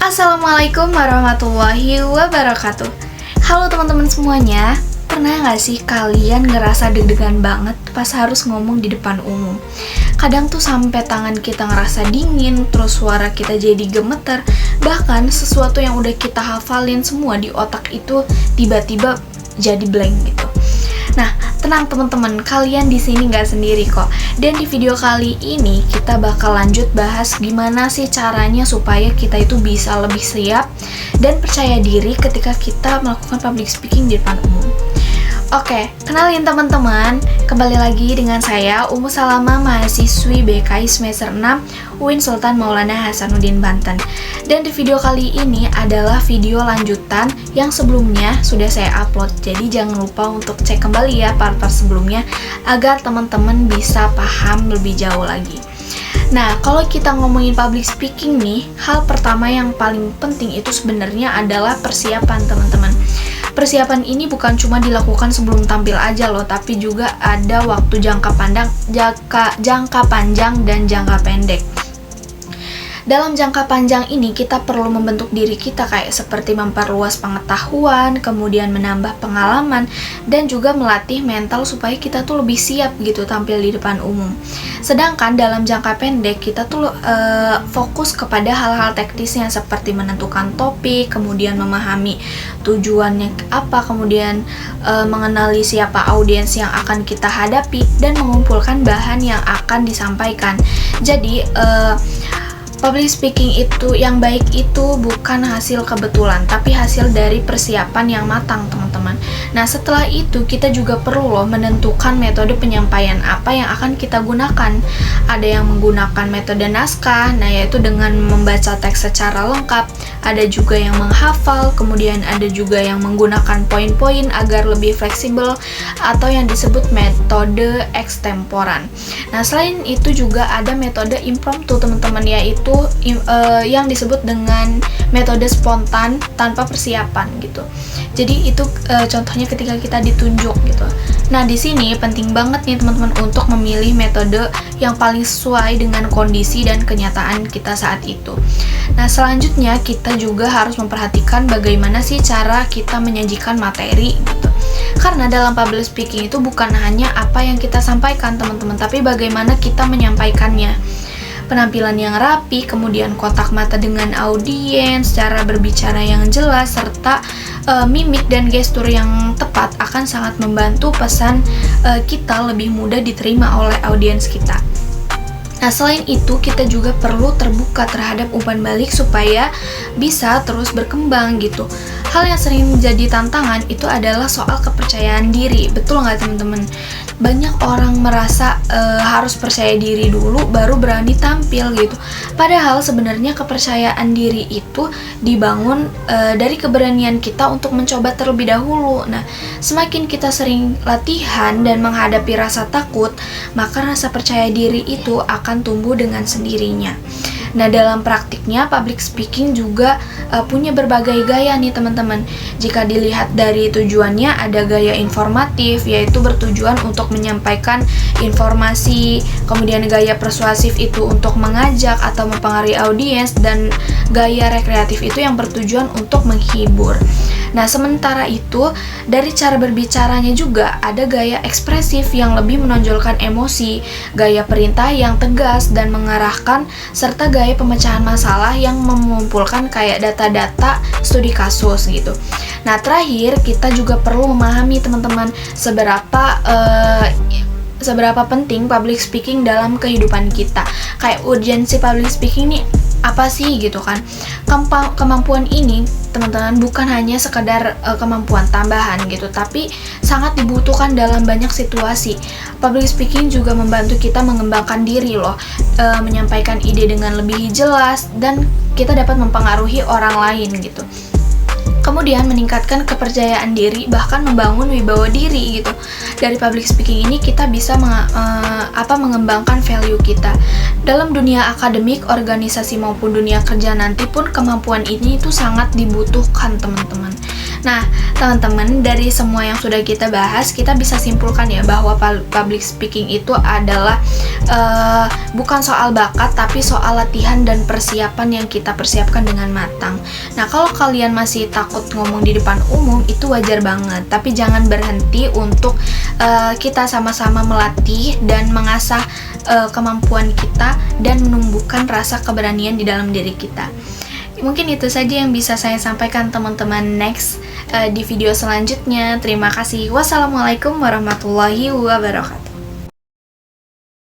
Assalamualaikum warahmatullahi wabarakatuh. Halo teman-teman semuanya. Pernah gak sih kalian ngerasa deg-degan banget pas harus ngomong di depan umum? Kadang tuh sampai tangan kita ngerasa dingin, terus suara kita jadi gemeter. Bahkan sesuatu yang udah kita hafalin semua di otak itu tiba-tiba jadi blank gitu. Nah, tenang teman-teman, kalian di sini nggak sendiri kok. Dan di video kali ini kita bakal lanjut bahas gimana sih caranya supaya kita itu bisa lebih siap dan percaya diri ketika kita melakukan public speaking di depan umum. Oke, kenalin teman-teman, kembali lagi dengan saya Umu Salama, mahasiswi BKI semester 6 UIN Sultan Maulana Hasanuddin Banten. Dan di video kali ini adalah video lanjutan yang sebelumnya sudah saya upload. Jadi jangan lupa untuk cek kembali ya part-part sebelumnya agar teman-teman bisa paham lebih jauh lagi. Nah, kalau kita ngomongin public speaking nih, hal pertama yang paling penting itu sebenarnya adalah persiapan teman-teman. Persiapan ini bukan cuma dilakukan sebelum tampil aja loh, tapi juga ada waktu jangka panjang dan jangka pendek. Dalam jangka panjang ini kita perlu membentuk diri kita kayak seperti memperluas pengetahuan, kemudian menambah pengalaman, dan juga melatih mental supaya kita tuh lebih siap gitu tampil di depan umum. Sedangkan dalam jangka pendek kita tuh fokus kepada hal-hal teknisnya seperti menentukan topik, kemudian memahami tujuannya apa, kemudian mengenali siapa audiens yang akan kita hadapi, dan mengumpulkan bahan yang akan disampaikan. Jadi public speaking itu yang baik itu bukan hasil kebetulan, tapi hasil dari persiapan yang matang, teman-teman. Nah, setelah itu kita juga perlu loh menentukan metode penyampaian apa yang akan kita gunakan. Ada yang menggunakan metode naskah, nah yaitu dengan membaca teks secara lengkap. Ada juga yang menghafal, kemudian ada juga yang menggunakan poin-poin agar lebih fleksibel, atau yang disebut metode extemporan. Nah, selain itu juga ada metode impromptu, teman-teman, yaitu yang disebut dengan metode spontan tanpa persiapan gitu. Jadi itu contohnya ketika kita ditunjuk gitu. Nah, di sini penting banget nih teman-teman untuk memilih metode yang paling sesuai dengan kondisi dan kenyataan kita saat itu. Nah, selanjutnya kita juga harus memperhatikan bagaimana sih cara kita menyajikan materi gitu. Karena dalam public speaking itu bukan hanya apa yang kita sampaikan, teman-teman, tapi bagaimana kita menyampaikannya. Penampilan yang rapi, kemudian kontak mata dengan audiens, cara berbicara yang jelas, serta mimik dan gestur yang tepat akan sangat membantu pesan kita lebih mudah diterima oleh audiens kita. Nah, selain itu kita juga perlu terbuka terhadap umpan balik supaya bisa terus berkembang gitu. Hal yang sering menjadi tantangan itu adalah soal kepercayaan diri. Betul nggak teman-teman? Banyak orang merasa harus percaya diri dulu baru berani tampil gitu. Padahal sebenarnya kepercayaan diri itu dibangun dari keberanian kita untuk mencoba terlebih dahulu. Nah, semakin kita sering latihan dan menghadapi rasa takut, maka rasa percaya diri itu akan tumbuh dengan sendirinya. Nah, dalam praktiknya public speaking juga punya berbagai gaya nih teman-teman. Jika dilihat dari tujuannya, ada gaya informatif, yaitu bertujuan untuk menyampaikan informasi, kemudian gaya persuasif itu untuk mengajak atau mempengaruhi audiens, dan gaya rekreatif itu yang bertujuan untuk menghibur. Nah, sementara itu dari cara berbicaranya juga ada gaya ekspresif yang lebih menonjolkan emosi, gaya perintah yang tegas dan mengarahkan, serta gaya pemecahan masalah yang mengumpulkan kayak data-data studi kasus gitu. Nah, terakhir kita juga perlu memahami teman-teman seberapa penting public speaking dalam kehidupan kita. Kayak urgensi public speaking nih apa sih gitu kan. Kemampuan ini teman-teman bukan hanya sekedar kemampuan tambahan gitu, tapi sangat dibutuhkan dalam banyak situasi. Public speaking juga membantu kita mengembangkan diri loh, menyampaikan ide dengan lebih jelas, dan kita dapat mempengaruhi orang lain gitu. Kemudian meningkatkan kepercayaan diri, bahkan membangun wibawa diri gitu. Dari public speaking ini kita bisa mengembangkan value kita. Dalam dunia akademik, organisasi maupun dunia kerja nanti pun kemampuan ini itu sangat dibutuhkan teman-teman. Nah, teman-teman, dari semua yang sudah kita bahas, kita bisa simpulkan ya bahwa public speaking itu adalah bukan soal bakat, tapi soal latihan dan persiapan yang kita persiapkan dengan matang. Nah, kalau kalian masih takut ngomong di depan umum, itu wajar banget. Tapi jangan berhenti untuk kita sama-sama melatih dan mengasah kemampuan kita dan menumbuhkan rasa keberanian di dalam diri kita. Mungkin itu saja yang bisa saya sampaikan teman-teman. Next di video selanjutnya. Terima kasih. Wassalamualaikum warahmatullahi wabarakatuh.